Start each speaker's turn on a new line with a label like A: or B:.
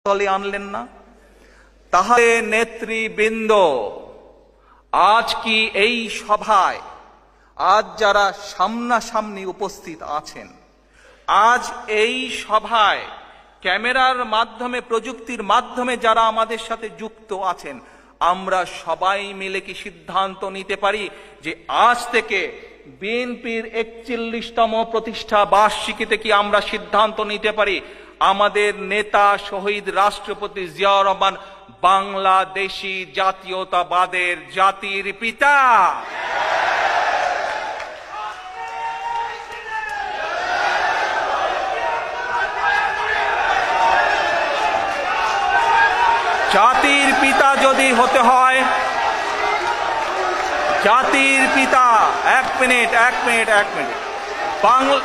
A: তলে আনলেন না? তাহলে নেতৃবৃন্দ, আজ কি এই সভায় আজ যারা সামনাসামনি উপস্থিত আছেন, আজ এই সভায় ক্যামেরার মাধ্যমে, প্রযুক্তির মাধ্যমে যারা আমাদের সাথে যুক্ত আছেন, আমরা সবাই মিলে কি সিদ্ধান্ত নিতে পারি যে আজ থেকে বিএনপির 41তম প্রতিষ্ঠা বার্ষিকীতে কি আমরা সিদ্ধান্ত নিতে পারি আমাদের নেতা শহীদ রাষ্ট্রপতি জিয়াউর রহমান বাংলাদেশী জাতীয়তাবাদের জাতির পিতা? জাতির পিতা যদি হতে হয়, জাতির পিতা, এক মিনিট, বাংলা